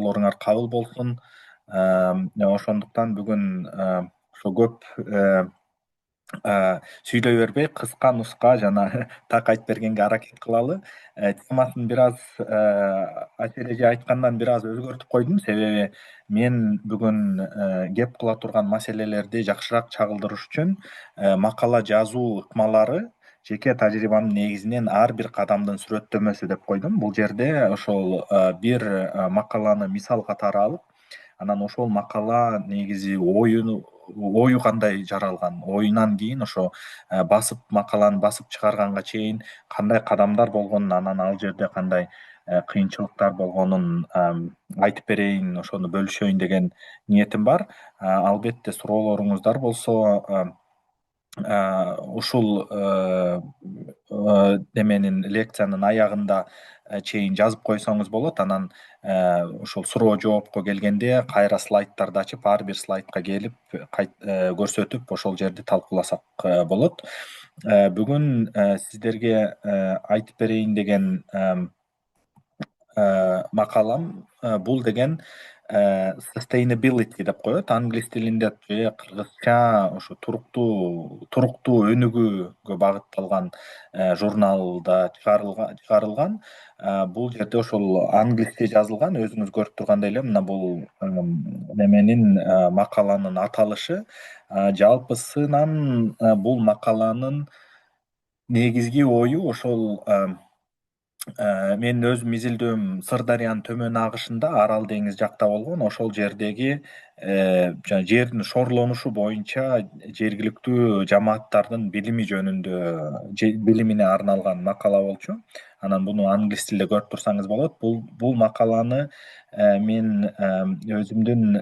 Олоруңар кабыл болсун. Ошондуктан бүгүн ошо көп сүйлөй бербей кыска нуска жана так айтып бергенге аракет кылалы. Темасын бир аз Асель эже айткандан бир аз өзгөртүп койдум, себеби мен бүгүн кеп кыла турган маселелерди жакшыраак чагылдырыш үчүн макала жазуу ыкмалары жеке тажрыйбанын негизинен ар бир кадамдын сүрөттөмөсү деп койдум. Бул жерде ошол бир макаланы мисал катары алып, анан ошол макала негизи ою кандай жаралган, оюнан кийин ошо макаланы басып чыгарганга чейин кандай кадамдар болгонун, анан ал жерде кандай кыйынчылыктар болгонун айтып берейин, ошону бөлүшөйүн деген ниетим бар. Албетте суроолоруңуздар болсо ушул неменин лекциянын аягында чейин жазып койсоңуз болот. Анан ошол суроо жоопко келгенде кайра слайдтарды ачып, ар бир слайдка келип көрсөтүп, ошол жерди талкууласак болот. Бүгүн сиздерге айтып берейин деген макалам бул деген sustainability деп коет англис тилинде, же кыргызча ошо туруктуу өнүгүүгө багытталган журналда чыгарылган. Бул жерде ошол англисче жазылган, өзүңүз көрүп тургандай эле мына бул неменин макаланын аталышы. Жалпысынан бул макаланын негизги ою ошол менин өзүм изилдөөм Сырдарыянын төмөн агышында Арал деңизи жакта болгон. Ошол жердеги жана жердин шорлонушу боюнча жергиликтүү жамааттардын билими жөнүндө, билимине арналган макала болчу. Анан буну англис тилде көрүп турсаңыз болот. Бул макаланы мен өзүмдүн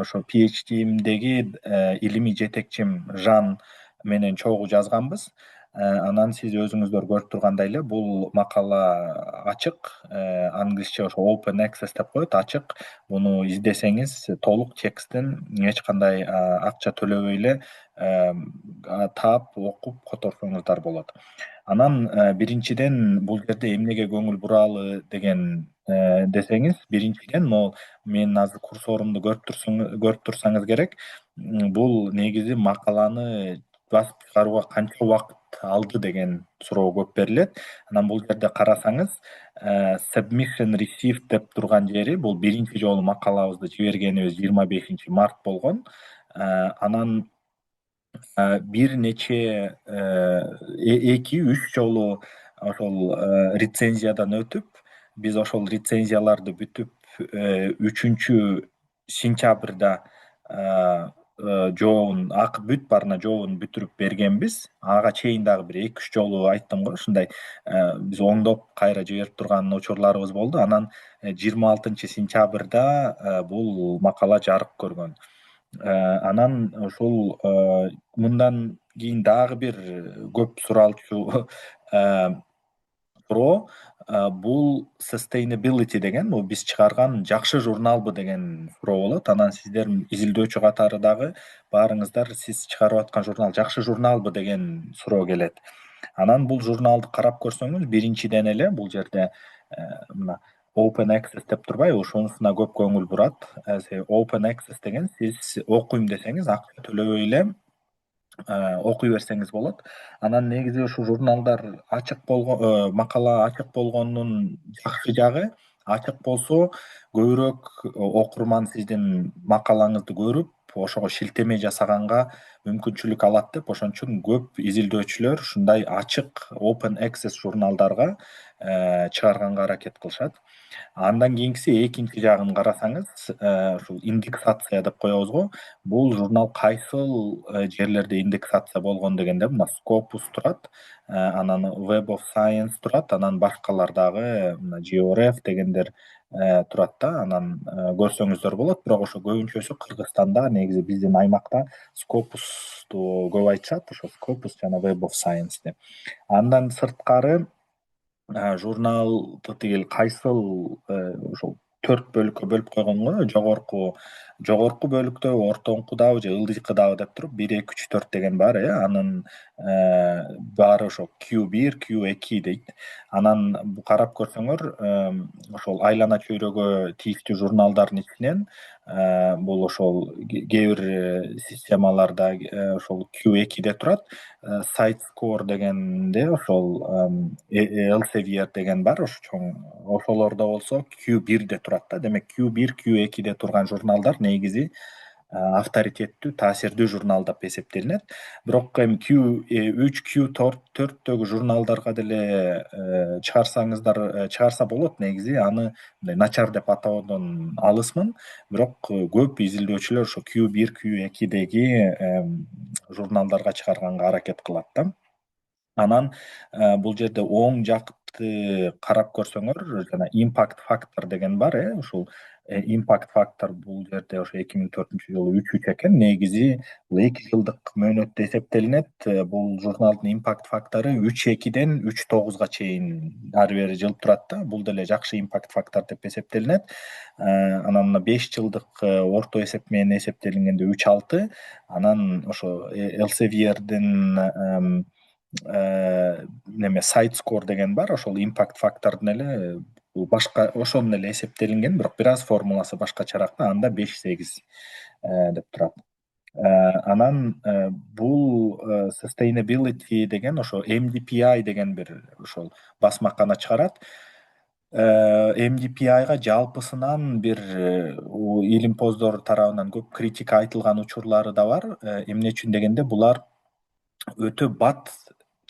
ошо PhD'имдеги илимий жетекчим Жан менен чогуу жазганбыз. Анан сиз өзүңүздөр көрүп тургандай эле бул макала ачык, англисче ошо open access деп коет, ачык. Муну издесеңиз толук текстин эч кандай акча төлөбөй эле таап, окуп которсоңуздар болот. Анан биринчиден бул жерде эмнеге көңүл буралы деген десеңиз, биринчиден могу менин азыр курсорумду көрүп турсаңыз керек, бул негизи макаланы басып чыгарууга канча убакыт алды деген суроо көп берилет. Анан бул жерде карасаңыз, submission received деп турган жери, бул биринчи жолу макалабызды жибергенибиз 25-март болгон. Анан бир нече 2-3 жолу ошол рецензиядан өтүп, биз ошол рецензияларды бүтүп 3-сентябрда жообун бүт баарына жообун бүтүрүп бергенбиз. Ага чейин дагы бир 2-3 жолу айттым го, ушундай биз оңдоп кайра жиберип турган учурларыбыз болду. Анан 26-сентябрда бул макала жарык көргөн. Анан ушул мындан кийин дагы бир көп суралчу суроо бул sustainability деген, бул биз чыгарган жакшы журналбы деген суроо болот. Анан сиздер изилдөөчү катары дагы баарыңыздар сиз чыгарып аткан журнал жакшы журналбы деген суроо келет. Анан бул журналды карап көрсөңүз, биринчиден эле бул жерде мына open access деп турбайбы, ошонусуна көп көңүл бурат. Open access деген, сиз окуйм десеңиз акча төлөбөй эле окуй берсеңиз болот. Анан негизи ушул журналдар ачык болгон, макала ачык болгонунун жакшы жагы, ачык болсо көбүрөөк окурман сиздин макалаңызды көрүп, ошого шилтеме жасаганга мүмкүнчүлүк алат деп, ошон үчүн көп изилдөөчүлөр ушундай ачык open access журналдарга чыгарганга аракет кылышат. Андан кийинкиси, экинчи жагын карасаңыз, ушул индексация деп коебуз го. Бул журнал кайсыл жерлерде индексация болгон дегенде, мына Scopus турат, анан Web of Science турат, анан башкалар дагы мына GeoRef дегендер турат да. Анан көрсөңүздөр болот. Бирок ошо көбүнчөсү Кыргызстанда, негизи биздин аймакта Scopus'ту көп айтышат, ошо Scopus жана Web of Science деп. Андан сырткары журналды тигил кайсыл ошол 4 бөлүккө бөлүп койгон го, жогорку бөлүктө, ортоңкудабы же ылдыйкыдабы деп туруп 1, 2, 3, 4 деген бар. Анын баары ошо Q1, Q2 дейт. Анан карап көрсөңөр, ошол айлана чөйрөгө тийиштүү журналдардын ичинен бул ошол кээ бир системаларда ошол Q2'де турат. Site дегенде ошол Elsevier деген бар, ошо чоң. Ошолордо болсо Q1'де турат да. Демек Q1, Q2'де турган журналдар негизи авторитеттүү, таасирдүү журнал деп эсептелинет. Бирок эми Q3, Q4 журналдарга деле чыгарса болот негизи. Аны мындай начар деп атоодон алысмын. Бирок көп изилдөөчүлөр ошо Q1, Q2'деги журналдарга чыгарганга аракет кылат да. Анан бул жерде оң жакты карап көрсөңөр, жана impact factor деген бар. Ушул impact factor бул жерде ошо 2004-жылы 3 экен. Негизи бул 2 жылдык мөөнөттө эсептелинет. Бул журналдын impact factorу 3,2ден 3,9га чейин ары бери жылып турат да. Бул деле жакшы impact factor деп эсептелинет. Анан мына 5 жылдык орто эсеп менен эсептелингенде 3,6. Анан ошо Elsevier'дин site score деген бар, ошол impact factorдун эле башка ошонун эле эсептелинген, бирок бир аз формуласы башкачараак да. Анда 5,8 деп турат. Анан бул sustainability деген ошо MDPI деген бир ошол басмакана чыгарат. MDPIга жалпысынан бир илимпоздор тарабынан көп критика айтылган учурлары да бар. Эмне үчүн дегенде, булар өтө бат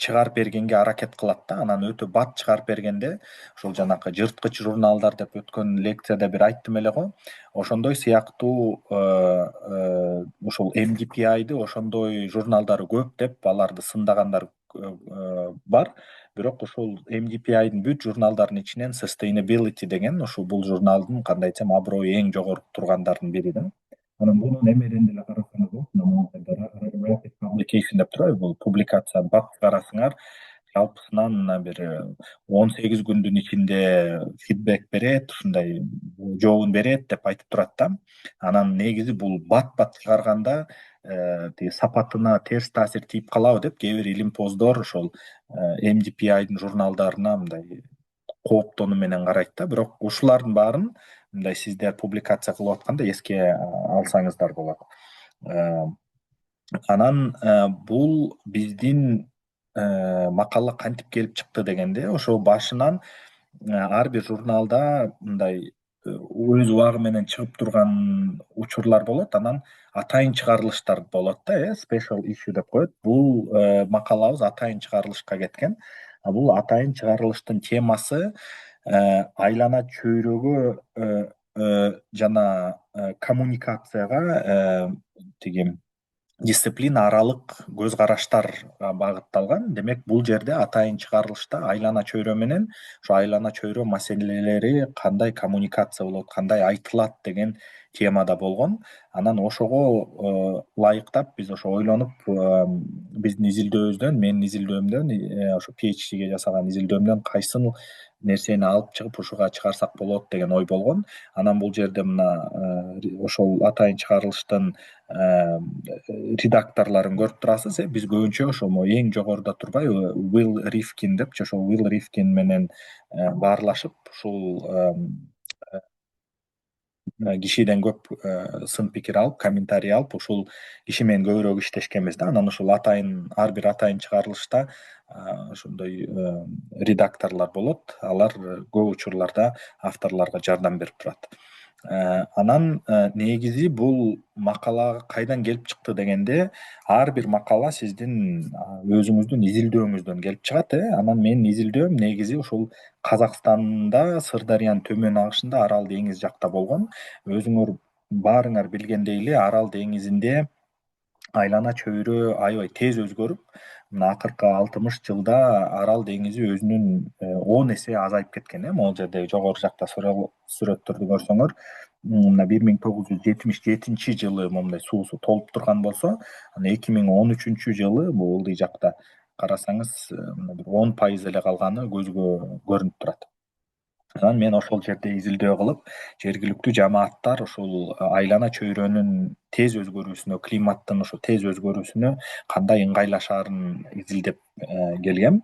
чыгарып бергенге аракет кылат да. Анан өтө бат чыгарып бергенде, ошол жанакы жырткыч журналдар деп өткөн лекцияда бир айттым эле го. Ошондой сыяктуу ошол MDPI'ды ошондой журналдары көп деп аларды сындагандар бар. Бирок ошол MDPI'дын бүт журналдарынын ичинен Sustainability деген ошол бул журналдын кандай десем аброю эң жогору тургандардын бири да. Анан мунун эмеден деле карасаңыз болот, rapid publication деп турабы, бул публикация бат чыгарасыңар, жалпысынан мына бир 18 күндүн ичинде фидбек берет, ушундай жообун берет деп айтып турат да. Анан негизи бул бат чыгарганда тиги сапатына терс таасир тийип калабы деп кээ бир илимпоздор ошол MDPI'дын журналдарына мындай кооптонуу менен карайт да. Бирок ушулардын баарын мындай сиздер публикация кылып атканда эске алсаңыздар болот. Анан бул биздин макала кантип келип чыкты дегенде, ошо башынан ар бир журналда мындай өз убагы менен чыгып турган учурлар болот. Анан атайын чыгарылыштар болот да, special issue деп коет. Бул макалабыз атайын чыгарылышка кеткен. Бул атайын чыгарылыштын темасы айлана чөйрөгө жана коммуникацияга тиги дисциплина аралык көз караштарга багытталган. Демек, бул жерде атайын чыгарылышта айлана чөйрө менен ошо айлана чөйрө маселелери кандай коммуникация болот, кандай айтылат деген темада болгон. Анан ошого ылайыктап биз ошо ойлонуп, биздин изилдөөбүздөн, менин изилдөөмдөн, ошо PhDге жасаган изилдөөмдөн кайсыл нерсени алып чыгып ушуга чыгарсак болот деген ой болгон. Анан бул жерде мына ошол атайын чыгарылыштын редакторлорун көрүп турасыз. Биз көбүнчө ошо эң жогоруда турбайбы, Will Rifkin депчи, ошол Will Rifkin менен баарлашып, ушул кишиден көп сын пикир алып, комментарий алып, ушул киши менен көбүрөөк иштешкенбиз да. Анан ушул ар бир атайын чыгарылышта ошондой редакторлор болот. Алар көп учурларда авторлорго жардам берип турат. Анан негизи бул макала кайдан келип чыкты дегенде, ар бир макала сиздин өзүңүздүн изилдөөңүздөн келип чыгат. Анан менин изилдөөм негизи ушул Казакстанда, Сырдарыянын төмөн агышында, Арал деңизи жакта болгон. Өзүңөр баарыңар билгендей эле, Арал деңизинде айлана чөйрө аябай тез өзгөрүп, мына акыркы 60 жылда Арал деңизи өзүнүн 10 эсе азайып кеткен. Могул жерде жогору жакта сүрөттөрдү көрсөңөр, мына 1977-жылы момундай суусу толуп турган болсо, анан 2013-жылы бул ылдый жакта карасаңыз, мына бир 10% эле калганы көзгө көрүнүп турат. Анан мен ошол жерде изилдөө кылып, жергиликтүү жамааттар ушул айлана чөйрөнүн тез өзгөрүүсүнө, климаттын ошо тез өзгөрүүсүнө кандай ыңгайлашаарын изилдеп келгем.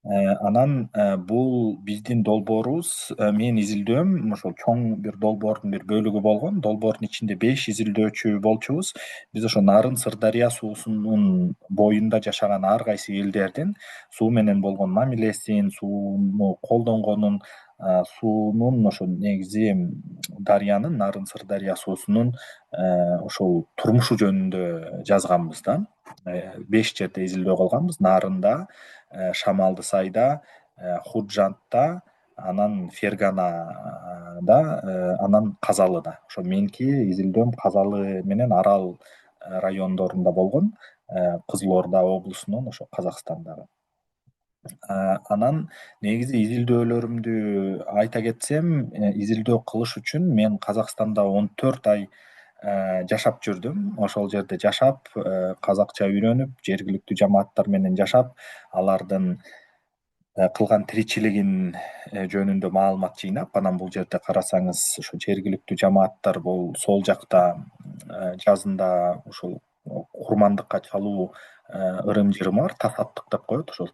Анан бул биздин долбоорубуз, менин изилдөөм ошол чоң бир долбоордун бир бөлүгү болгон. Долбоордун ичинде 5 изилдөөчү болчубуз. Биз ошо Нарын Сырдарыя суусунун боюнда жашаган ар кайсы элдердин суу менен болгон мамилесин, сууну колдонгонун, суунун ошо негизи дарыянын, Нарын Сырдарыя суусунун ошол турмушу жөнүндө жазганбыз да. 5 жерде изилдөө кылганбыз: Нарында, Шамалды сайда, Худжантта, анан Ферганада, анан Казалыда. Ошо меники изилдөөм Казалы менен Арал райондорунда болгон, Кызыл Орда облусунун, ошо Казакстандагы. Анан негизи изилдөөлөрүмдү айта кетсем, изилдөө кылыш үчүн мен Казакстанда 14 ай жашап жүрдүм. Ошол жерде жашап, казакча үйрөнүп, жергиликтүү жамааттар менен жашап, алардын кылган тиричилигин жөнүндө маалымат жыйнап, анан бул жерде карасаңыз ошо жергиликтүү жамааттар бул сол жакта жазында ушул курмандыкка чалуу ырым-жырымы бар, тасаттык деп коет. Ошол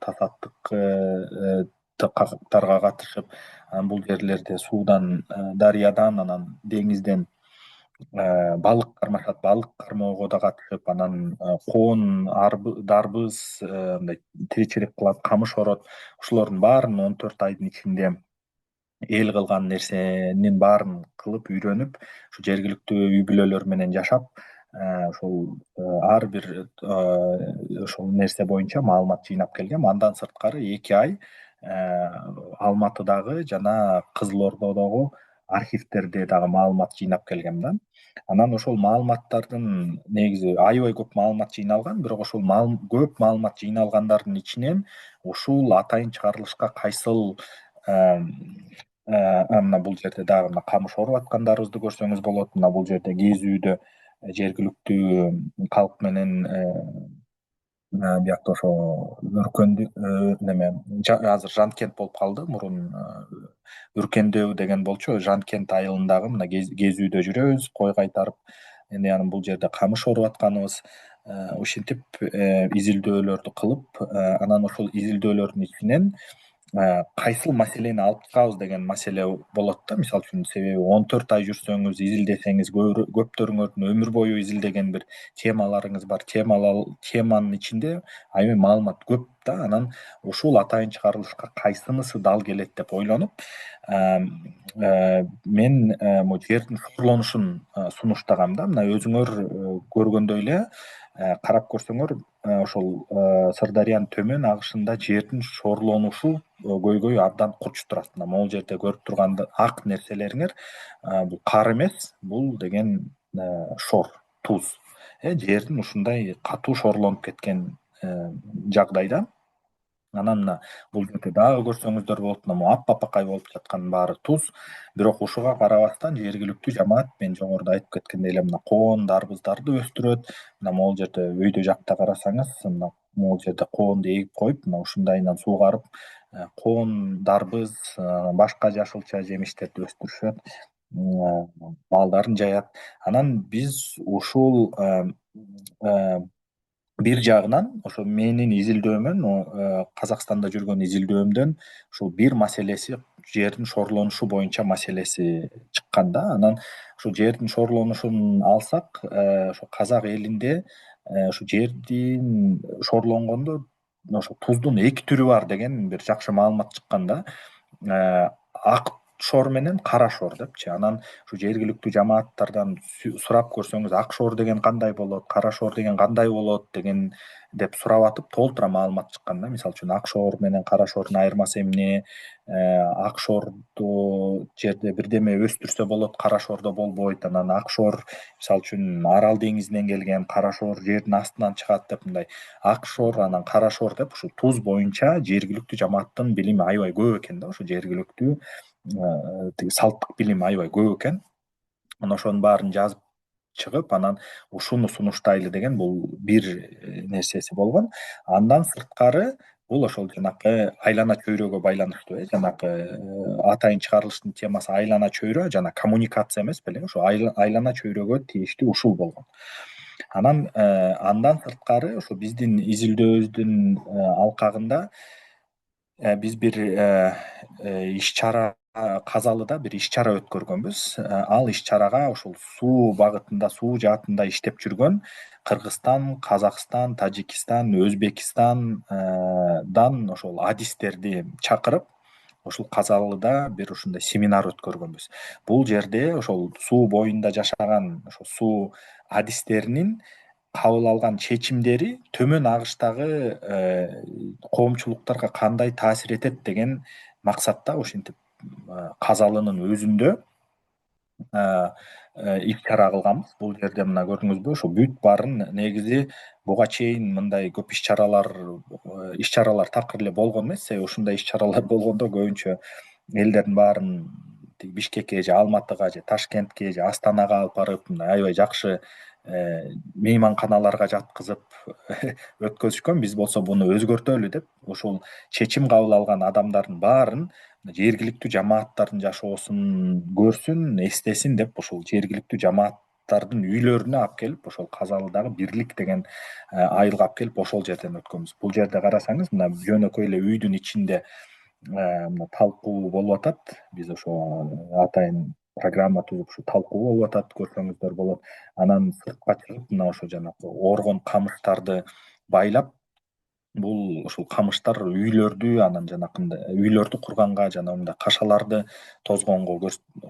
тасаттыктарга катышып, анан бул жерлерде суудан, дарыядан, анан деңизден балык кармашат, балык кармоого да катышып, анан коон, дарбыз, мындай тиричилик кылат, камыш орот. Ушулордун баарын 14 айдын ичинде эл кылган нерсенин баарын кылып үйрөнүп, ушу жергиликтүү үй бүлөлөр менен жашап, ошол ар бир ошол нерсе боюнча маалымат жыйнап келгем. Андан сырткары 2 ай Алматыдагы жана Кызыл Ордодогу архивтерде дагы маалымат жыйнап келгем да. Анан ошол маалыматтардын негизи аябай көп маалымат жыйналган, бирок ошол көп маалымат жыйналгандардын ичинен ушул атайын чыгарылышка кайсыл мына бул жерде дагы мына камыш оруп аткандарыбызды көрсөңүз болот. Мына бул жерде кезүүдө жергиликтүү калк менен биякта ошо өркөндү неме азыр Жанкент болуп калды, мурун Үркендөбү деген болчу. Жанкент айылындагы мына кезүүдө жүрөбүз, кой кайтарып. Эми анан бул жерде камыш оруп атканыбыз, ушинтип изилдөөлөрдү кылып, анан ошол изилдөөлөрдүн ичинен кайсыл маселени алып чыгабыз деген маселе болот да. Мисалы үчүн, себеби 14 ай жүрсөңүз, изилдесеңиз, көптөрүңөрдүн өмүр бою изилдеген бир темаларыңыз бар. Теманын ичинде аябай маалымат көп да. Анан ушул атайын чыгарылышка кайсынысы дал келет деп ойлонуп, мен могу жердин шорлонушун сунуштагам да. Мына өзүңөр көргөндөй эле, карап көрсөңөр, ошол Сырдарыянын төмөн агышында жердин шорлонушу көйгөй абдан курчуп турат. Мына могул жерде көрүп турган ак нерселериңер бул кар эмес, бул деген шор, туз. Жердин ушундай катуу шорлонуп кеткен жагдайда. Анан мына бул жерде дагы көрсөңүздөр болот, мына аппакай болуп жатканын баары туз. Бирок ушуга карабастан жергиликтүү жамаат, мен жогоруда айтып кеткендей эле, мына коон, дарбыздарды өстүрөт. Мына могул жерде өйдө жакта карасаңыз, мына могул жерде коонду эгип коюп, мына ушундайынан суугарып, коон, дарбыз, башка жашылча жемиштерди өстүрүшөт, малдарын жаят. Анан биз ушул бир жагынан ошо менин изилдөөмөн, Казакстанда жүргөн изилдөөмдөн ушул бир маселеси, жердин шорлонушу боюнча маселеси чыккан да. Анан ушул жердин шорлонушун алсак, ошо казак элинде ушу жердин шорлонгондо ошо туздун 2 түрү бар деген бир жакшы маалымат чыккан да. Ак шор менен кара шор депчи. Анан ушу жергиликтүү жамааттардан сурап көрсөңүз, ак шор деген кандай болот, кара шор деген кандай болот деген деп сурап атып, толтура маалымат чыккан да. Мисалы үчүн, ак шор менен кара шордун айырмасы эмне, ак шорду жерде бирдеме өстүрсө болот, кара шордо болбойт. Анан ак шор мисалы үчүн Арал деңизинен келген, кара шор жердин астынан чыгат деп, мындай ак шор, анан кара шор деп ушул туз боюнча жергиликтүү жамааттын билими аябай көп экен да. Ошо жергиликтүү тиги салттык билим аябай көп экен. Анан ошонун баарын жазып чыгып, анан ушуну сунуштайлы деген бул бир нерсеси болгон. Андан сырткары бул ошол жанакы айлана чөйрөгө байланыштуу, жанакы атайын чыгарылыштын темасы айлана чөйрө жана коммуникация эмес белең, ошо айлана чөйрөгө тийиштүү ушул болгон. Анан андан сырткары ошо биздин изилдөөбүздүн алкагында биз бир иш чара, Казалыда бир иш чара өткөргөнбүз. Ал иш чарага ошол суу багытында, суу жаатында иштеп жүргөн Кыргызстан, Казакстан, Тажикстан, Өзбекстандан ошол адистерди чакырып, ушул Казалыда бир ушундай семинар өткөргөнбүз. Бул жерде ошол суу боюнда жашаган ошо суу адистеринин кабыл алган чечимдери төмөн агыштагы коомчулуктарга кандай таасир этет деген максатта ушинтип Казалынын өзүндө иш чара кылганбыз. Бул жерде мына көрдүңүзбү, ушу бүт баарын негизи буга чейин мындай көп иш чаралар такыр эле болгон эмес. Себеби ушундай иш чаралар болгондо көбүнчө элдердин баарын тиги Бишкекке же Алматыга же Ташкентке же Астанага алып барып, мындай аябай жакшы мейманканаларга жаткызып өткөзүшкөн. Биз болсо буну өзгөртөлү деп, ушул чечим кабыл алган адамдардын баарын жергиликтүү жамааттардын жашоосун көрсүн, эстесин деп ушул жергиликтүү жамааттардын үйлөрүнө алып келип, ошол Казалыдагы Бирлик деген айылга алып келип, ошол жерден өткөнбүз. Бул жерде карасаңыз, мына жөнөкөй эле үйдүн ичинде мына талкуу болуп атат. Биз ошо атайын программа түзүп, ушу талкуу болуп атат, көрсөңүздөр болот. Анан сыртка чыгып, мына ошо жанакы оргон камыштарды байлап, бул ушул камыштар үйлөрдү, анан жанакындай үйлөрдү курганга жана мындай кашаларды тозгонго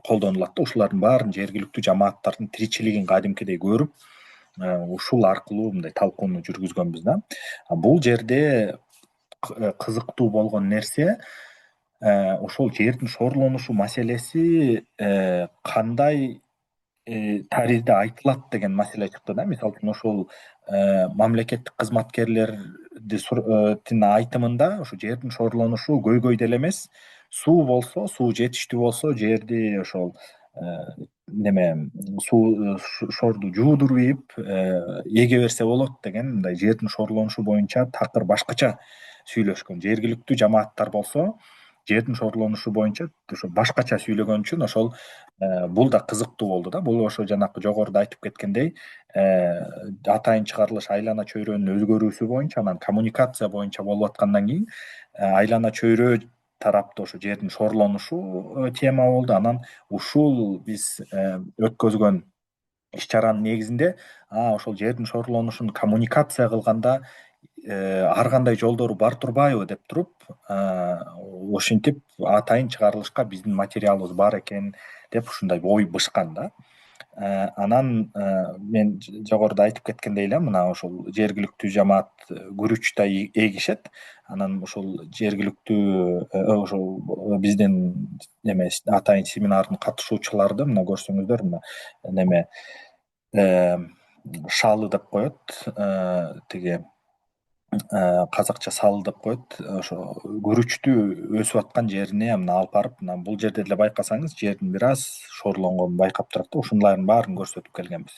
колдонулат да. Ушулардын баарын жергиликтүү жамааттардын тиричилигин кадимкидей көрүп, ушул аркылуу мындай талкууну жүргүзгөнбүз да. Бул жерде кызыктуу болгон нерсе ошол жердин шорлонушу маселеси кандай таризде айтылат деген маселе чыкты да. Мисалы үчүн ошол мамлекеттик кызматкерлердин айтымында ушу жердин шорлонушу көйгөй деле эмес, суу болсо, суу жетиштүү болсо, жерди ошол неме суу шорду жуудуруп ийип эге берсе болот деген мындай жердин шорлонушу боюнча такыр башкача сүйлөшкөн. Жергиликтүү жамааттар болсо жердин шорлонушу боюнча ошо башкача сүйлөгөн үчүн ошол бул да кызыктуу болду да. Бул ошо жанакы жогоруда айтып кеткендей атайын чыгарылыш айлана чөйрөнүн өзгөрүүсү боюнча, анан коммуникация боюнча болуп аткандан кийин айлана чөйрө тарапта ошо жердин шорлонушу тема болду. Анан ушул биз өткөзгөн иш чаранын негизинде ошол жердин шорлонушун коммуникация кылганда ар кандай жолдору бар турбайбы деп туруп, ушинтип атайын чыгарылышка биздин материалыбыз бар экен деп ушундай ой бышкан да. Анан мен жогоруда айтып кеткендей эле, мына ошол жергиликтүү жамаат күрүч да эгишет. Анан ушул жергиликтүү ошол биздин неме атайын семинардын катышуучуларды мына көрсөңүздөр, мына неме шалы деп коет, тиги казакча салы деп коет. Ошо күрүчтү өсүп аткан жерине мына алып барып, мына бул жерде деле байкасаңыз, жердин бир аз шорлонгонун байкап турат да. Ушулардын баарын көрсөтүп келгенбиз.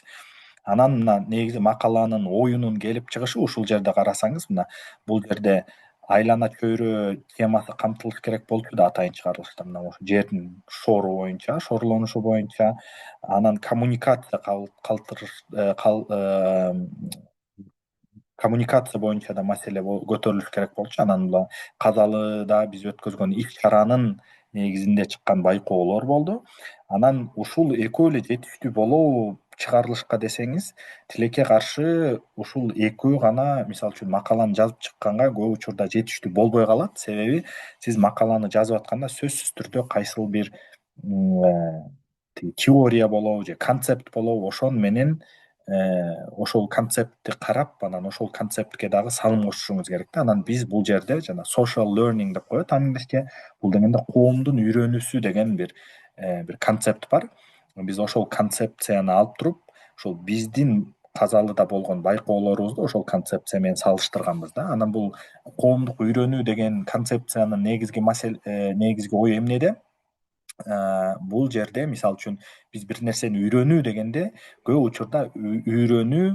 Анан мына негизи макаланын оюнун келип чыгышы ушул жерде карасаңыз, мына бул жерде айлана чөйрө темасы камтылыш керек болчу да атайын чыгарылышта. Мына ошо жердин шору боюнча, шорлонушу боюнча, анан коммуникация коммуникация боюнча да маселе көтөрүлүш керек болчу. Анан мына Казалыда биз өткөзгөн иш чаранын негизинде чыккан байкоолор болду. Анан ушул экөө эле жетиштүү болобу чыгарылышка десеңиз, тилекке каршы ушул экөө гана, мисалы үчүн, макаланы жазып чыкканга көп учурда жетиштүү болбой калат. Себеби сиз макаланы жазып атканда сөзсүз түрдө кайсыл бир теория болобу же концепт болобу, ошон менен ошол концептти карап, анан ошол концептке дагы салым кошушуңуз керек да. Анан биз бул жерде жана social learning деп коет англисче, бул дегенде коомдун үйрөнүүсү деген бир концепт бар. Биз ошол концепцияны алып туруп, ошол биздин Казалыда болгон байкоолорубузду ошол концепция менен салыштырганбыз да. Анан бул коомдук үйрөнүү деген концепциянын негизги ою эмнеде? Бул жерде мисалы үчүн биз бир нерсени үйрөнүү дегенде көп учурда үйрөнүү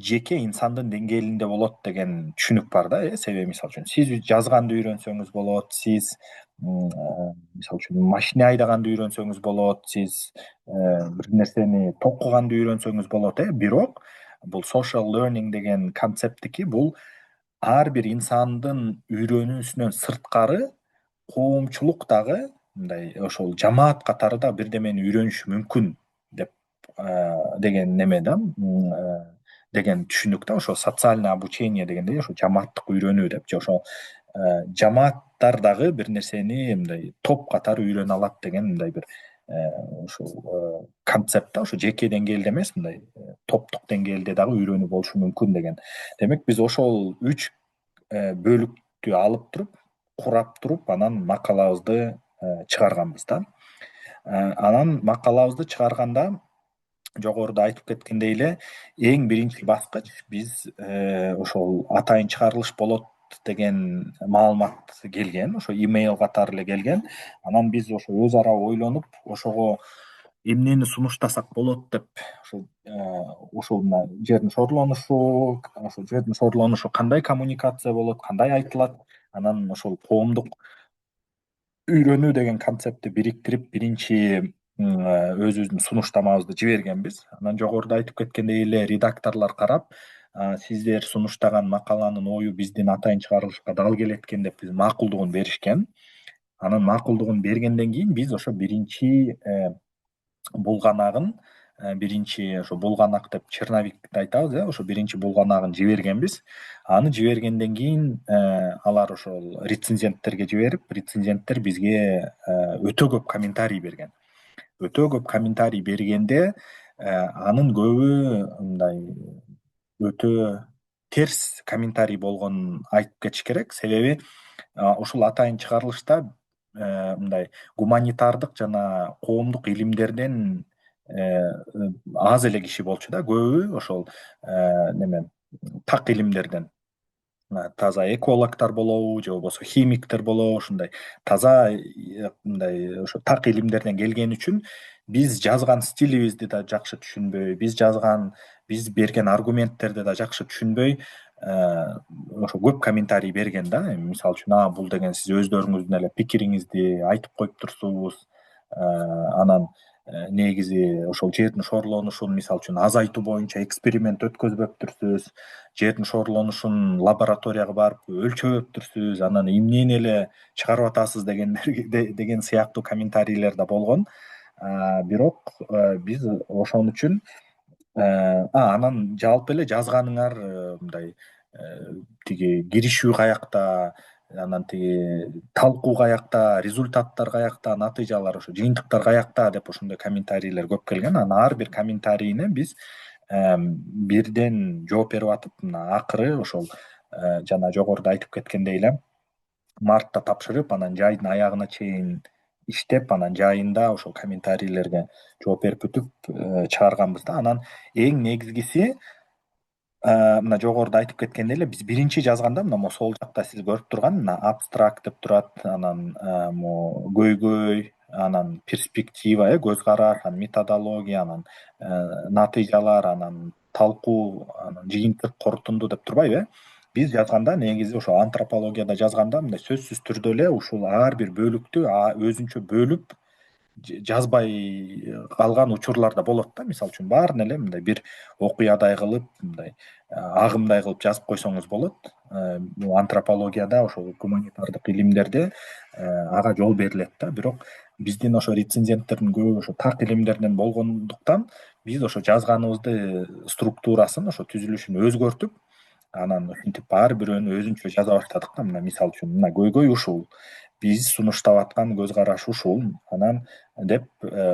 жеке инсандын деңгээлинде болот деген түшүнүк бар да. Себеби мисалы үчүн сиз жазганды үйрөнсөңүз болот, сиз мисалы үчүн машина айдаганды үйрөнсөңүз болот, сиз бир нерсени токуганды үйрөнсөңүз болот. Бирок бул social learning деген концепттики бул ар бир инсандын үйрөнүүсүнөн сырткары коомчулук дагы мындай ошол жамаат катары да бирдемени үйрөнүшү мүмкүн деп деген неме да, деген түшүнүк да. Ошо социальное обучение дегенде ошо жамааттык үйрөнүү деп же ошо жамааттар дагы бир нерсени мындай топ катары үйрөнө алат деген мындай бир ушул концепт да. Ошо жеке деңгээлде эмес, мындай топтук деңгээлде дагы үйрөнүү болушу мүмкүн деген. Демек биз ошол үч бөлүктү алып туруп, курап туруп, анан макалабызды чыгарганбыз да. Анан макалабызды чыгарганда жогоруда айтып кеткендей эле эң биринчи баскыч биз ошол атайын чыгарылыш болот деген маалымат келген, ошо имейл катары эле келген. Анан биз ошо өз ара ойлонуп, ошого эмнени сунуштасак болот деп ушул мына жердин шорлонушу кандай коммуникация болот, кандай айтылат, анан ошол коомдук үйрөнүү деген концептти бириктирип биринчи өзүбүздүн сунуштамабызды жибергенбиз. Анан жогоруда айтып кеткендей эле редакторлор карап, сиздер сунуштаган макаланын ою биздин атайын чыгарылышка дал келет экен деп биз макулдугун беришкен. Анан макулдугун бергенден кийин биз ошо биринчи булганагын, биринчи ошо булганак деп черновикти айтабыз, ошо биринчи булганагын жибергенбиз. Аны жибергенден кийин алар ошол рецензенттерге жиберип, рецензенттер бизге өтө көп комментарий берген. Өтө көп комментарий бергенде анын көбү мындай өтө терс комментарий болгонун айтып кетиш керек. Себеби ушул атайын чыгарылышта мындай гуманитардык жана коомдук илимдерден аз эле киши болчу да. Көбү ошол неме так илимдерден, таза экологдор болобу же болбосо химиктер болобу, ушундай таза мындай ошо так илимдерден келгени үчүн биз жазган стилибизди да жакшы түшүнбөй, биз берген аргументтерди да жакшы түшүнбөй ошо көп комментарий берген да. Мисалы үчүн бул деген сиз өздөрүңүздүн эле пикириңизди айтып коюптурсуз, анан негизи ошол жердин шорлонушун мисалы үчүн азайтуу боюнча эксперимент өткөзбөптүрсүз, жердин шорлонушун лабораторияга барып өлчөбөптүрсүз, анан эмнени эле чыгарып атасыз деген сыяктуу комментарийлер да болгон. Бирок биз ошон үчүн анан жалпы эле жазганыңар мындай тиги киришүү каякта, анан тиги талкуу каякта, результаттар каякта, натыйжалар, ошо жыйынтыктар каякта деп ошондой комментарийлер көп келген. Анан ар бир комментарийине биз бирден жооп берип атып, мына акыры ошол жана жогоруда айтып кеткендей эле мартта тапшырып, анан жайдын аягына чейин иштеп, анан жайында ошол комментарийлерге жооп берип бүтүп чыгарганбыз да. Анан эң негизгиси мына жогоруда айтып кеткендей эле биз биринчи жазганда мына могу сол жакта сиз көрүп турган мына абстракт деп турат, анан могу көйгөй, анан перспектива, көз караш, анан методология, анан натыйжалар, анан талкуу, анан жыйынтык, корутунду деп турбайбы. Биз жазганда негизи ошо антропологияда жазганда мындай сөзсүз түрдө эле ушул ар бир бөлүктү өзүнчө бөлүп жазбай калган учурлар да болот да. Мисалы үчүн баарын эле мындай бир окуядай кылып, мындай агымдай кылып жазып койсоңуз болот. Бул антропологияда, ошол гуманитардык илимдерде ага жол берилет да. Бирок биздин ошо рецензенттердин көбү ошо так илимдерден болгондуктан биз ошо жазганыбызды структурасын, ошо түзүлүшүн өзгөртүп, анан ушинтип ар бирөөнү өзүнчө жаза баштадык да. Мына мисалы үчүн мына көйгөй ушул, биз сунуштап аткан көз караш ушул, анан деп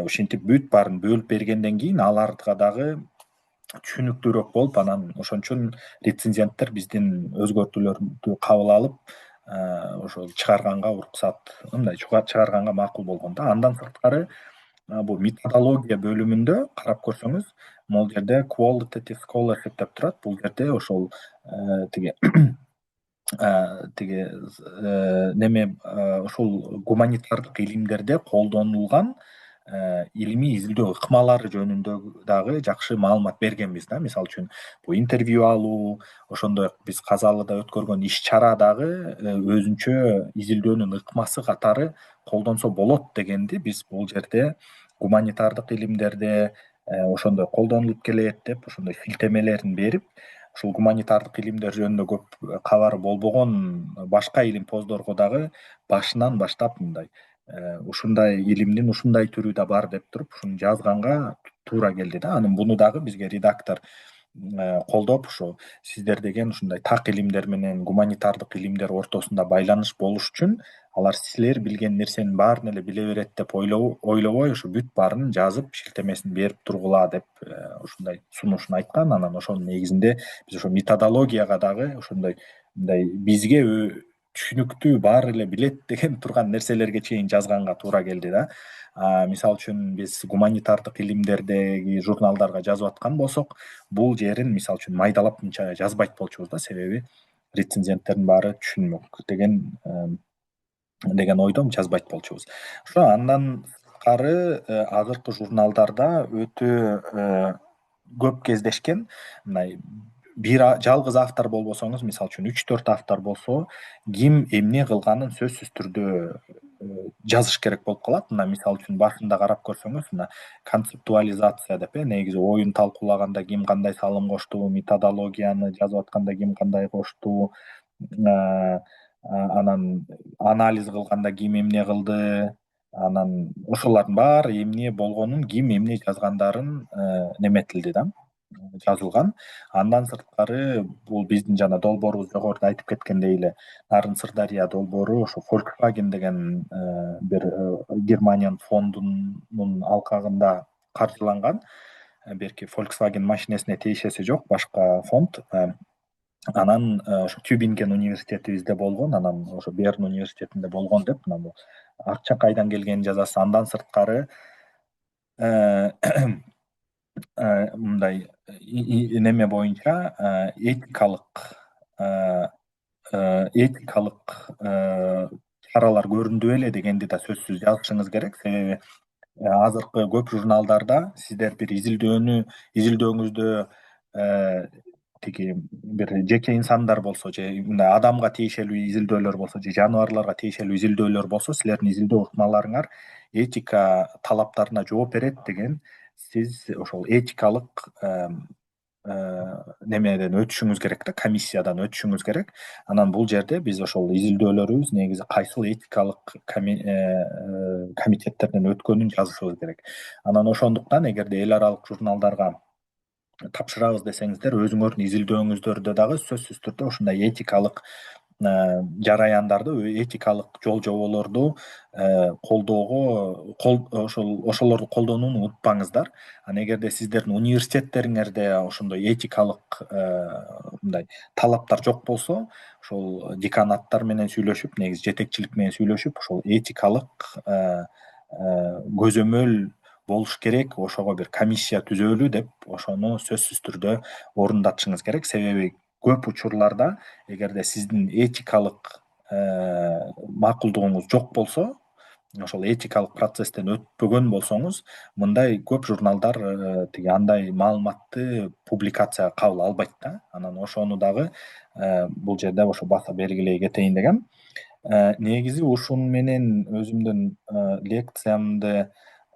ушинтип бүт баарын бөлүп бергенден кийин аларга дагы түшүнүктүүрөөк болуп, анан ошон үчүн рецензенттер биздин өзгөртүүлөрдү кабыл алып, ошол чыгарганга уруксат, мындай чыгарганга макул болгон да. Андан сырткары бул методология бөлүмүндө карап көрсөңүз, могул жерде qualitative scholarship деп турат. Бул жерде ошол тиги неме ушул гуманитардык илимдерде колдонулган илимий изилдөө ыкмалары жөнүндө дагы жакшы маалымат бергенбиз да. Мисалы үчүн бул интервью алуу, ошондой биз Казалыда өткөргөн иш чара дагы өзүнчө изилдөөнүн ыкмасы катары колдонсо болот дегенди биз бул жерде гуманитардык илимдерде ошондой колдонулуп келет деп ошондой шилтемелерин берип, ушул гуманитардык илимдер жөнүндө көп кабары болбогон башка илимпоздорго дагы башынан баштап мындай ушундай илимдин ушундай түрү да бар деп туруп ушуну жазганга туура келди да. Анан буну дагы бизге редактор колдоп, ушу сиздер деген ушундай так илимдер менен гуманитардык илимдер ортосунда байланыш болуш үчүн алар силер билген нерсенин баарын эле биле берет деп ойлобой ушу бүт баарын жазып шилтемесин берип тургула деп ушундай сунушун айткан. Анан ошонун негизинде биз ошо методологияга дагы ошондой мындай бизге түшүнүктүү баары эле билет деген турган нерселерге чейин жазганга туура келди да. Мисалы үчүн биз гуманитардык илимдердеги журналдарга жазып аткан болсок, бул жерин мисалы үчүн майдалап мынча жазбайт болчубуз да, себеби рецензенттердин баары түшүнмөк деген ойдон жазбайт болчубуз. Ошо андан сырткары азыркы журналдарда өтө көп кездешкен мындай бир жалгыз автор болбосоңуз, мисалы үчүн 3-4 автор болсо, ким эмне кылганын сөзсүз түрдө жазыш керек болуп калат. Мына мисалы үчүн башында карап көрсөңүз, мына концептуализация деп негизи оюн талкуулаганда ким кандай салым кошту, методологияны жазып атканда ким кандай кошту, анан анализ кылганда ким эмне кылды, анан ошолордун баары эмне болгонун, ким эмне жазгандарын неметилди да, жазылган. Андан сырткары бул биздин жана долбоорубуз жогоруда айтып кеткендей эле Нарын Сырдария долбоору ошо Volkswagen деген бир Германиянын фондунун алкагында каржыланган. Берки Volkswagen машинесине тиешеси жок, башка фонд. Анан ошо Тюбинген университетибизде болгон, анан ошо Берн университетинде болгон деп мына бул акча кайдан келгенин жазасыз. Андан сырткары мындай неме боюнча этикалык чаралар көрүндү беле дегенди да сөзсүз жазышыңыз керек. Себеби азыркы көп журналдарда сиздер бир изилдөөңүздө тиги бир жеке инсандар болсо же мындай адамга тиешелүү изилдөөлөр болсо же жаныбарларга тиешелүү изилдөөлөр болсо, силердин изилдөө ыкмаларыңар этика талаптарына жооп берет деген сиз ошол этикалык немеден өтүшүңүз керек да, комиссиядан өтүшүңүз керек. Анан бул жерде биз ошол изилдөөлөрүбүз негизи кайсыл этикалык комитеттерден өткөнүн жазышыбыз керек. Анан ошондуктан эгерде эл аралык журналдарга тапшырабыз десеңиздер, өзүңөрдүн изилдөөңүздөрдө дагы сөзсүз түрдө ушундай этикалык жараяндарды, этикалык жол жоболорду ошолорду колдонууну унутпаңыздар. Анан эгерде сиздердин университеттериңерде ошондой этикалык мындай талаптар жок болсо, ошол деканаттар менен сүйлөшүп, негизи жетекчилик менен сүйлөшүп, ошол этикалык көзөмөл болуш керек, ошого бир комиссия түзөлү деп ошону сөзсүз түрдө орундатышыңыз керек. Себеби көп учурларда эгерде сиздин этикалык макулдугуңуз жок болсо, ошол этикалык процесстен өтпөгөн болсоңуз, мындай көп журналдар тиги андай маалыматты публикацияга кабыл албайт да. Анан ошону дагы бул жерде ошо баса белгилей кетейин дегем. Негизи ушуну менен өзүмдүн лекциямды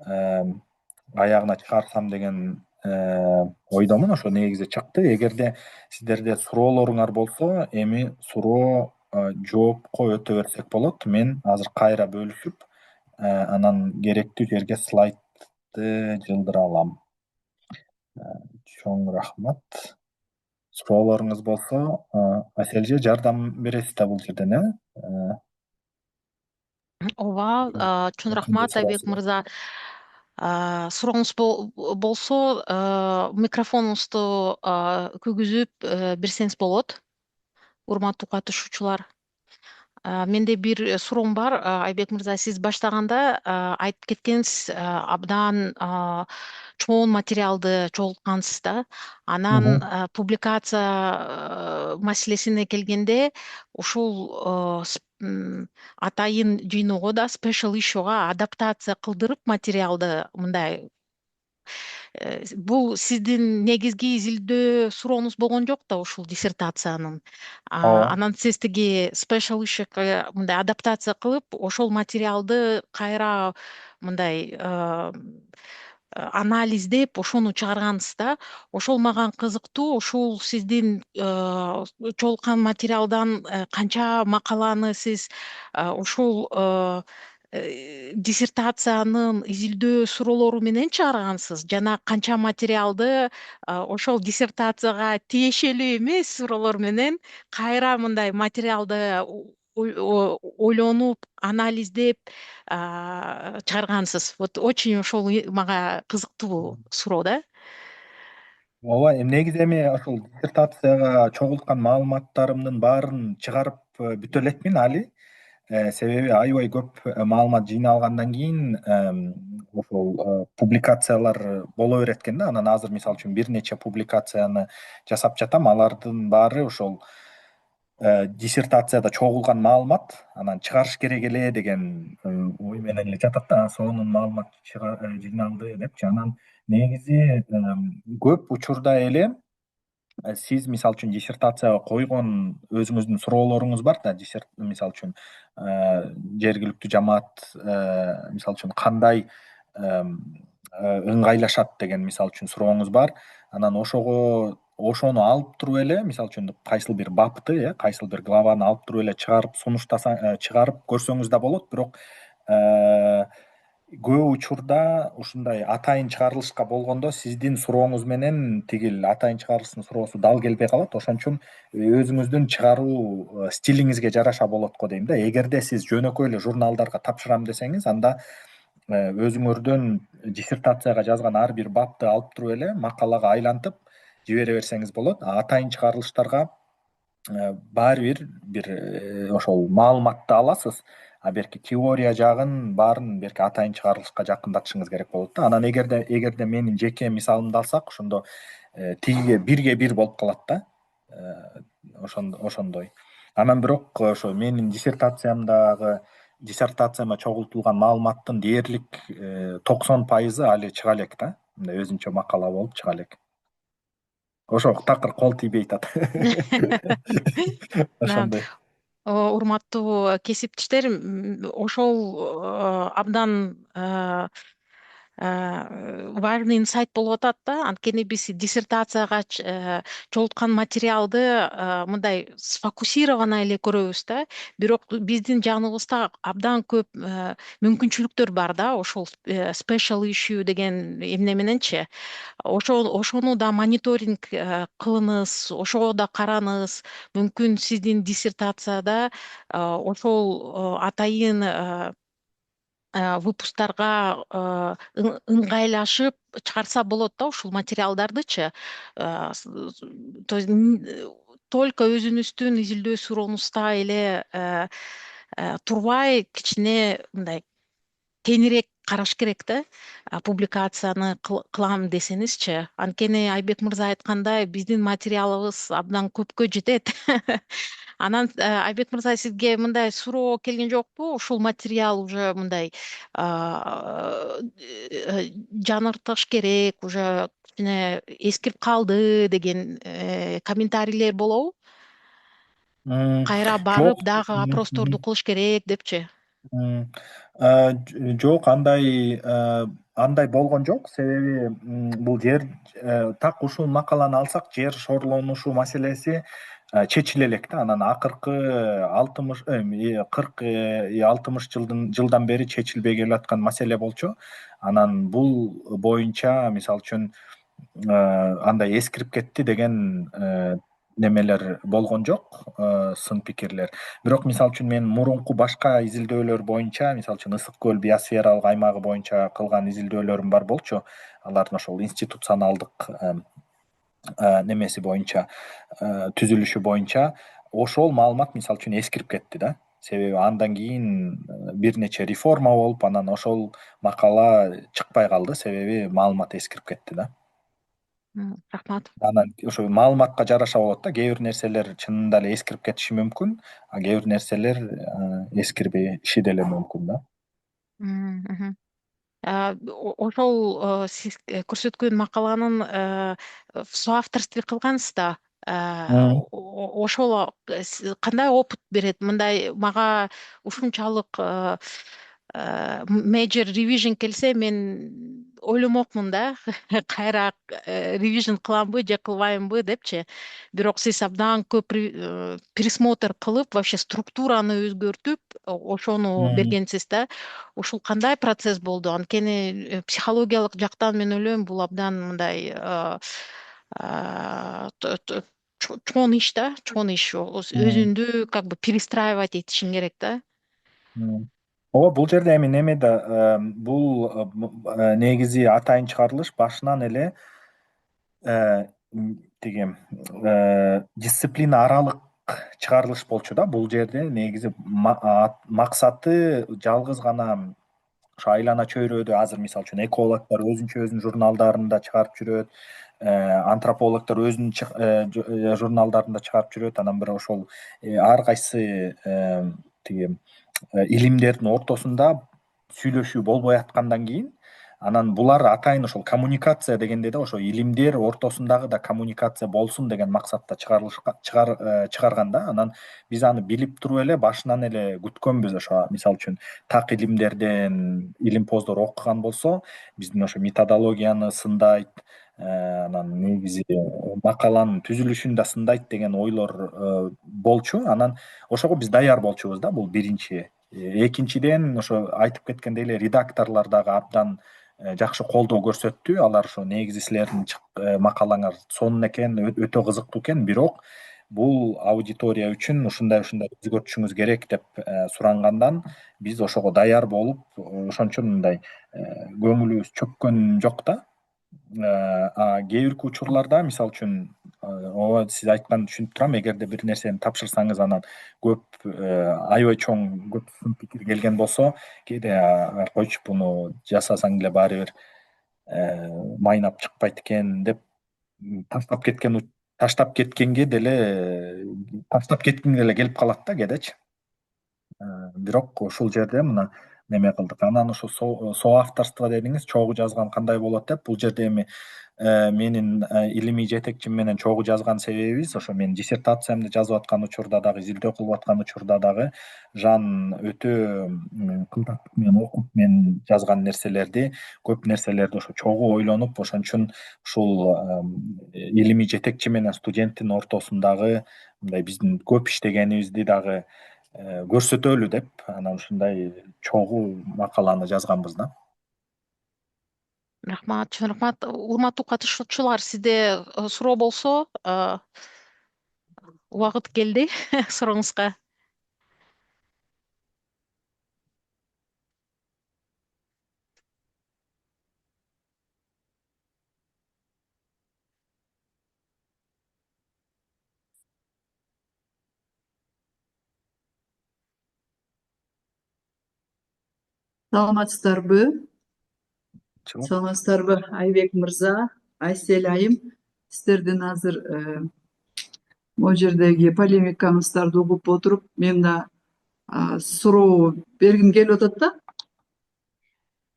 аягына чыгарсам деген ойдомун. Ошо негизи чыкты. Эгерде сиздерде суроолоруңар болсо, эми суроо жоопко өтө берсек болот. Мен азыр кайра бөлүшүп, анан керектүү жерге слайдты жылдыра алам. Чоң рахмат. Суроолоруңуз болсо, Аселже жардам бересиз да бул жерден, Ооба, чоң рахмат Айбек мырза. Сурооңуз болсо, микрофонуңузду күйгүзүп берсеңиз болот, урматтуу катышуучулар. Менде бир суроом бар. Айбек мырза, сиз баштаганда айтып кеткенсиз, абдан чоң материалды чогулткансыз да. Анан Мгм. публикация маселесине келгенде, ушул атайын жыйноого да, special issueга адаптация кылдырып материалды мындай, бул сиздин негизги изилдөө сурооңуз болгон жок да ушул диссертациянын. Ооба. Анан сиз тиги special ишке мындай адаптация кылып, ошол материалды кайра мындай анализдеп ошону чыгаргансыз да. Ошол мага кызыктуу. Ушул сиздин чогулткан материалдан канча макаланы сиз ушул диссертациянын изилдөө суроолору менен чыгаргансыз, жана канча материалды ошол диссертацияга тиешелүү эмес суроолор менен кайра мындай материалды ойлонуп, анализдеп чыгаргансыз. Вот очень ошол мага кызыктуу суроо да. Ооба, негизи эми ошол диссертацияга чогулткан маалыматтарымдын баарын чыгарып бүтө элекмин али. Себеби аябай көп маалымат жыйналгандан кийин ошол публикациялар боло берет экен да. Анан азыр мисалы үчүн бир нече публикацияны жасап жатам. Алардын баары ошол диссертацияда чогулган маалымат, анан чыгарыш керек эле деген ой менен эле жатат да. Сонун маалымат жыйналды депчи. Анан негизи көп учурда эле сиз мисалы үчүн диссертацияга койгон өзүңүздүн суроолоруңуз бар да. Мисалы үчүн жергиликтүү жамаат мисалы үчүн кандай ыңгайлашат деген мисалы үчүн сурооңуз бар. Анан ошону алып туруп эле, мисалы үчүн кайсыл бир бапты, кайсыл бир главаны алып туруп эле чыгарып чыгарып көрсөңүз да болот. Бирок көп учурда ушундай атайын чыгарылышка болгондо сиздин сурооңуз менен тигил атайын чыгарылыштын суроосу дал келбей калат. Ошон үчүн өзүңүздүн чыгаруу стилиңизге жараша болот го дейм да. Эгерде сиз жөнөкөй эле журналдарга тапшырам десеңиз, анда өзүңөрдүн диссертацияга жазган ар бир бапты алып туруп эле макалага айлантып жибере берсеңиз болот. Атайын чыгарылыштарга баары бир ошол маалыматты аласыз, а берки теория жагын баарын берки атайын чыгарылышка жакындатышыңыз керек болот да. Анан эгерде менин жеке мисалымды алсак, ошондо тигиге бирге бир болуп калат да. Ошондой. Анан бирок ошо менин диссертацияма чогултулган маалыматтын дээрлик 90% али чыга элек да. Мындай өзүнчө макала болуп чыга элек. Ошо такыр кол тийбей атат. Да. Ошондой. Урматтуу кесиптештер, ошол абдан важный инсайт болуп атат да. Анткени биз диссертацияга чогулткан материалды мындай сфокусированно эле көрөбүз да. Бирок биздин жаныбызда абдан көп мүмкүнчүлүктөр бар да, ошол special issue деген эмне мененчи. Ошону да мониторинг кылыңыз, ошого да караңыз. Мүмкүн сиздин диссертацияда ошол атайын выпусктарга ыңгайлашып чыгарса болот да ушул материалдардычы. То есть только өзүнүздүн изилдөө сурооңузда эле турбай, кичине мындай кеңирээк караш керек да. Публикацияны кылам десеңизчи. Анткени Айбек мырза айткандай, биздин материалыбыз абдан көпкө жетет. Анан Айбек мырза, сизге мындай суроо келген жокпу? Ушул материал уже мындай жаңыртыш керек, уже кичине эскирип калды деген комментарийлер болобу? Кайра Жок. барып дагы опросторду кылыш керек депчи. Жок, андай болгон жок. Себеби бул жер так ушул макаланы алсак, жер шорлонушу маселеси чечиле элек да. Анан акыркы 40-60 жылдан бери чечилбей келаткан маселе болчу. Анан бул боюнча мисалы үчүн андай эскирип кетти деген немелер болгон жок, сын пикирлер. Бирок мисалы үчүн мен мурунку башка изилдөөлөр боюнча, мисалы үчүн Ысык көл биосфералык аймагы боюнча кылган изилдөөлөрүм бар болчу. Алардын ошол институционалдык немеси боюнча, түзүлүшү боюнча ошол маалымат мисалы үчүн эскирип кетти да. Себеби андан кийин бир нече реформа болуп, анан ошол макала чыкпай калды, себеби маалымат эскирип кетти да. Рахмат. Анан ошо маалыматка жараша болот да, кээ бир нерселер чынында эле эскирип кетиши мүмкүн, а кээ бир нерселер эскирбеши деле мүмкүн да. Мгм. Ошол сиз көрсөткөн макаланын в соавторстве кылгансыз да. Ошол кандай опыт берет? Мындай мага ушунчалык major revision келсе мен ойломокмун да. Кайра ревижн кыламбы же кылбаймбы депчи. Бирок сиз абдан көп пересмотр кылып, вообще структураны өзгөртүп, ошону бергенсиз да. Ушул кандай процесс болду? Анткени психологиялык жактан мен ойлойм бул абдан мындай чоң иш да, чоң иш. Өзүңдү как бы перестраивать этишиң керек да. Ооба, бул жерде эми неме да, бул негизи атайын чыгарылыш башынан эле тиги дисциплина аралык чыгарылыш болчу да. Бул жерде негизи максаты жалгыз гана ошо айлана чөйрөдө азыр мисалы үчүн экологдор өзүнчө журналдарында чыгарып жүрөт, антропологдор өзүнүн журналдарында чыгарып жүрөт. Анан бирок ошол ар кайсы тиги илимдердин ортосунда сүйлөшүү болбой аткандан кийин анан булар атайын ошол коммуникация дегенде да, ошо илимдер ортосундагы да коммуникация болсун деген максатта чыгарган да. Анан биз аны билип туруп эле башынан эле күткөнбүз. Ошо мисалы үчүн так илимдерден илимпоздор окуган болсо, биздин ошо методологияны сындайт, анан негизи макаланын түзүлүшүн да сындайт деген ойлор болчу. Анан ошого биз даяр болчубуз да, бул биринчи. Экинчиден, ошо айтып кеткендей эле редакторлор дагы абдан жакшы колдоо көрсөттү. Алар ошо негизи силердин макалаңар сонун экен, өтө кызыктуу экен, бирок бул аудитория үчүн ушундай өзгөртүшүңүз керек деп сурангандан биз ошого даяр болуп, ошон үчүн мындай көңүлүбүз чөккөн жок да. Кээ бирки учурларда мисалы үчүн ооба, сиз айтканды түшүнүп турам, эгерде бир нерсени тапшырсаңыз анан көп аябай чоң көп сын пикир келген болсо, кээде койчу буну жасасаң деле баары бир майнап чыкпайт экен деп таштап кеткиң деле келип калат да кээдечи. Бирок ушул жерде мына неме кылдык. Анан ошо соавторство дедиңиз, чогуу жазган кандай болот деп. Бул жерде эми менин илимий жетекчим менен чогуу жазган себебибиз, ошо мен диссертациямды жазып аткан учурда дагы, изилдөө кылып аткан учурда дагы Жан өтө кылдаттык менен окуп, мен жазган нерселерди, көп нерселерди ошо чогуу ойлонуп, ошон үчүн ушул илимий жетекчи менен студенттин ортосундагы мындай биздин көп иштегенибизди дагы көрсөтөлү деп, анан ушундай чогуу макаланы жазганбыз да. Рахмат, чын рахмат. Урматтуу катышуучулар, сизде суроо болсо, убакыт келди сурооңузга. Саламатсыздарбы? Чыгып. Саламатсыздарбы, Айбек мырза, Айсел айым. Сиздердин азыр могу жердеги полемикаңыздарды угуп отуруп, мен да суроо бергим келип атат да.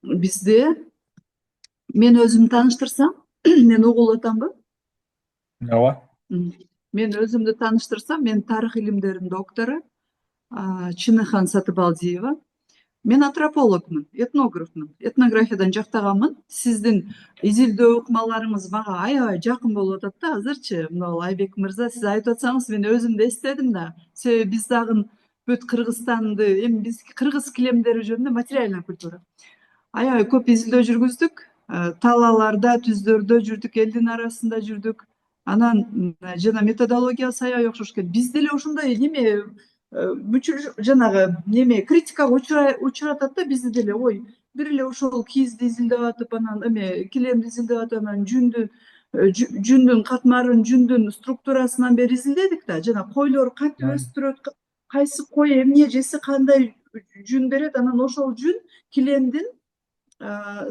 Бизде, мен өзүмдү тааныштырсам, мен угулуп атамбы? Ооба. Мен өзүмдү тааныштырсам, мен тарых илимдеринин доктору Чыныхан Сатыбалдиева. Мен антропологмун, этнографмын, этнографиядан жактаганмын. Сиздин изилдөө ыкмаларыңыз мага аябай жакын болуп атат да азырчы. Мына Айбек мырза, сиз айтып атсаңыз, мен өзүм да эстедим да. Себеби биз дагы бүт Кыргызстанды, эми биз кыргыз килемдери жөнүндө материальная культура. Аябай көп изилдөө жүргүздүк. Талааларда, түздөрдө жүрдүк, элдин арасында жүрдүк. Анан жана методологиясы аябай окшош экен. Биз деле ошондой неме жанагы неме критикага учуратат да бизди деле. Ой, бир эле ошол кийизди изилдеп атып, анан эме килемди изилдеп атып, анан жүндүн катмарын, жүндүн структурасынан бери изилдедик да. Жана койлор кантип өстүрөт, кайсы кой эмне жесе кандай жүн берет, анан ошол жүн килемдин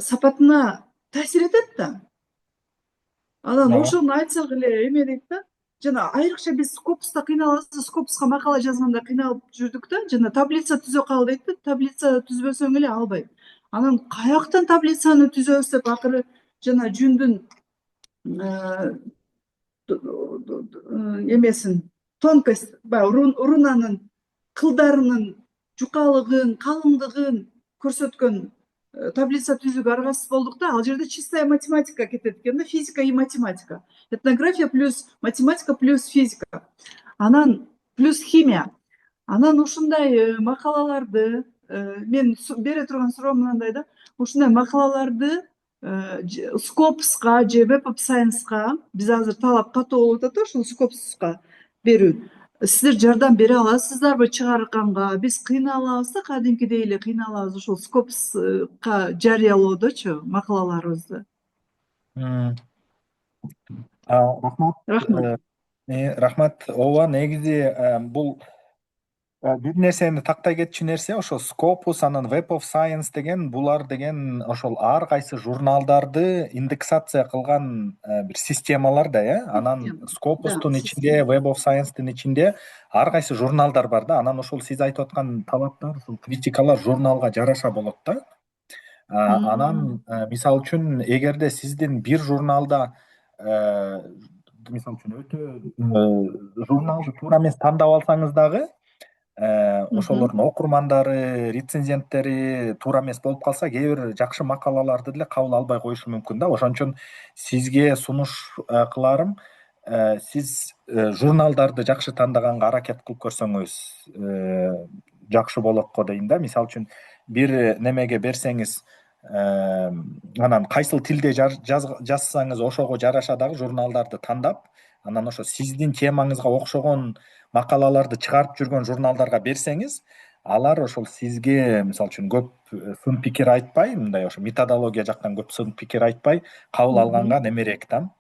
сапатына таасир этет да. Анан Ооба. ошону айтсак эле эме дейт да. Жана айрыкча биз Scopus'та кыйналабыз, Scopus'ка макала жазганда кыйналып жүрдүк да. Жана таблица түзө кал дейт да. Таблица түзбөсөң эле албайт. Анан каяктан таблицаны түзөбүз деп акыры жана жүндүн эмесин, тонкость, баягы рунанын кылдарынын жукалыгын, калыңдыгын көрсөткөн таблица түзүүгө аргасыз болдук да. Ал жерде чистая математика кетет экен да, физика и математика. Этнография плюс математика плюс физика. Анан плюс химия. Анан ушундай макалаларды мен бере турган суроо мынандай да. Ушундай макалаларды Scopus'ка же Web of Science'ка биз азыр талап катуу болуп атат да, ушул Scopus'ка берүү. Сиздер жардам бере аласыздарбы чыгарганга? Биз кыйналабыз да, кадимкидей эле кыйналабыз ушул Scopus'ка жарыялоодочу макалаларыбызды. М. Рахмат. Рахмат. Рахмат. Ооба, негизи бул бир нерсени тактай кетчү нерсе ошо Scopus анан Web of Science деген булар деген ошол ар кайсы журналдарды индексация кылган бир системалар да, анан Да, Scopus'тун ичинде, система. Web of Science'тин ичинде ар кайсы журналдар бар да. Анан ошол сиз айтып аткан талаптар, ушул критикалар журналга жараша болот да. Анан мисалы үчүн эгерде сиздин бир журналда мисалы үчүн өтө журналды туура эмес тандап алсаңыз дагы ошолордун окурмандары, рецензенттери туура эмес болуп калса, кээ бир жакшы макалаларды деле кабыл албай коюшу мүмкүн да. Ошон үчүн сизге сунуш кыларым, сиз журналдарды жакшы тандаганга аракет кылып көрсөңүз жакшы болот го дейм да. Мисалы үчүн бир немеге берсеңиз, анан кайсыл тилде жазсаңыз ошого жараша дагы журналдарды тандап, анан ошо сиздин темаңызга окшогон макалаларды чыгарып жүргөн журналдарга берсеңиз, алар ошол сизге мисалы үчүн көп сын пикир айтпай, мындай ошо методология жактан көп сын пикир айтпай кабыл алганга немерээк да,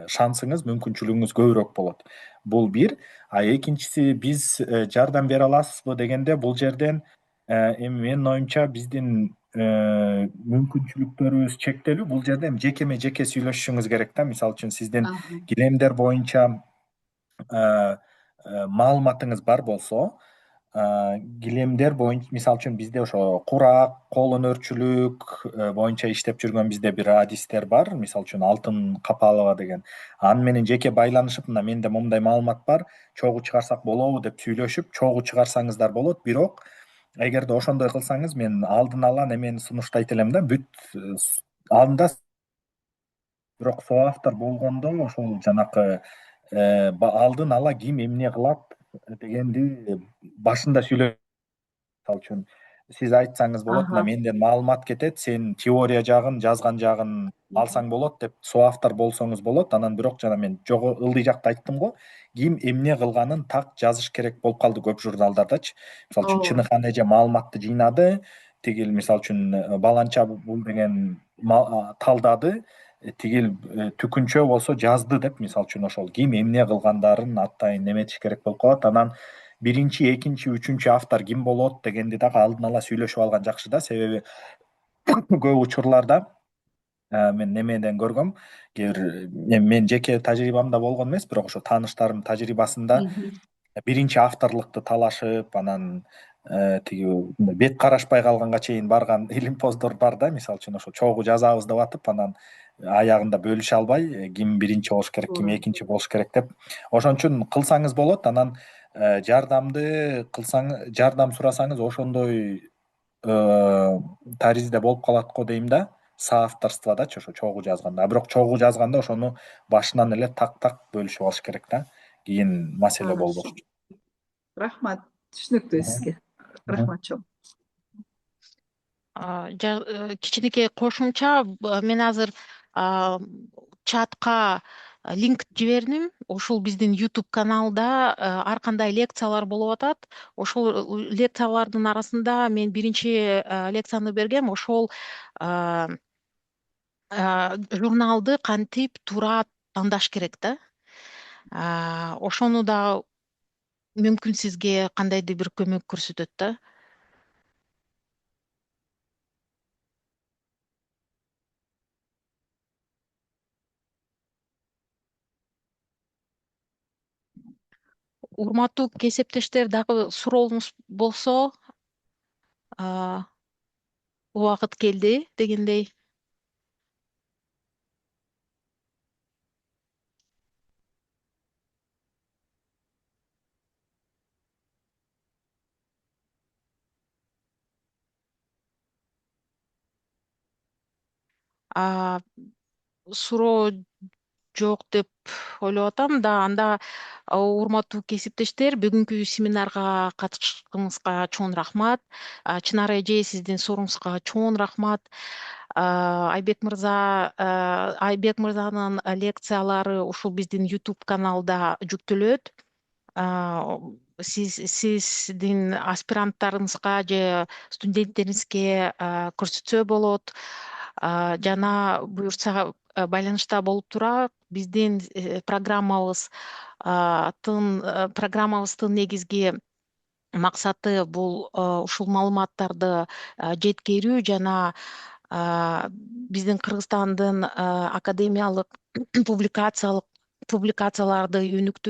шансыңыз, мүмкүнчүлүгүңүз көбүрөөк болот. Бул бир. Экинчиси, биз жардам бере аласызбы дегенде, бул жерден эми менин оюмча биздин мүмкүнчүлүктөрүбүз чектелүү. Бул жерде жекеме жеке сүйлөшүшүңүз керек да. Мисалы үчүн сиздин килемдер боюнча маалыматыңыз бар болсо, килемдер боюнча мисалы үчүн бизде ошо курак, кол өнөрчүлүк боюнча иштеп жүргөн бизде бир адистер бар. Мисалы үчүн Алтын Капалова деген. Аны менен жеке байланышып, мына менде момундай маалымат бар, чогуу чыгарсак болобу деп сүйлөшүп, чогуу чыгарсаңыздар болот. Бирок эгерде ошондой кылсаңыз, мен алдын ала немени сунуштайт элем да, бүт алдында. Бирок соавтор болгондо ошол жанакы алдын ала ким эмне кылат дегенди башында мисалы үчүн сиз айтсаңыз болот, мына менден маалымат кетет, сен теория жагын, жазган жагын алсаң болот деп соавтор болсоңуз болот. Анан бирок жана мен ылдый жакта айттым го, ким эмне кылганын так жазыш керек болуп калды көп журналдардачы. Мисалы үчүн Чыныхан эже маалыматты жыйнады, тигил мисалы үчүн Баланча бул деген талдады, тигил Түкүнчө болсо жазды деп, мисалы үчүн ошол ким эмне кылгандарын атайын неметиш керек болуп калат. Анан биринчи, экинчи, үчүнчү автор ким болот дегенди дагы алдын ала сүйлөшүп алган жакшы да. Себеби көп учурларда мен немеден көргөм, кээ бир мен жеке тажрыйбамда болгон эмес, бирок ошо тааныштарым тажрыйбасында биринчи авторлукту талашып, анан тиги бет карашпай калганга чейин барган илимпоздор бар да. Мисалы үчүн ошо чогуу жазабыз деп атып, анан аягында бөлүшө албай, ким биринчи болуш керек, ким экинчи болуш керек деп. Ошон үчүн кылсаңыз болот. Анан жардамды кылсаң, жардам сурасаңыз ошондой таризде болуп калат го дейм да. Соавторстводочу, ошо чогуу жазганда. Бирок чогуу жазганда ошону башынан эле так бөлүшүп алыш керек да. Кийин маселе болбош. Рахмат. Түшүнүктүү сизге. Рахмат чоң. Кичинекей кошумча, мен азыр чатка линк жибердим. Ошол биздин YouTube каналда ар кандай лекциялар болуп атат. Ошол лекциялардын арасында мен биринчи лекцияны бергем. Ошол журналды кантип туура тандаш керек да. Ошону да мүмкүн сизге кандайдыр бир көмөк көрсөтөт да. Урматтуу кесиптештер, дагы сурооңуз болсо, убакыт келди дегендей. Суроо жок деп ойлоп атам да. Анда урматтуу кесиптештер, бүгүнкү семинарга катышканыңызга чоң рахмат. Чынар эже, сиздин сооруңузга чоң рахмат. Айбек мырзанын лекциялары ушул биздин YouTube каналда жүктөлөт. Сиздин аспиранттарыңызга же студенттериңизге көрсөтсө болот. Жана буюрса байланышта болуп тура, биздин программабыздын негизги максаты бул ушул маалыматтарды жеткирүү жана биздин Кыргызстандын академиялык публикацияларды өнүктүү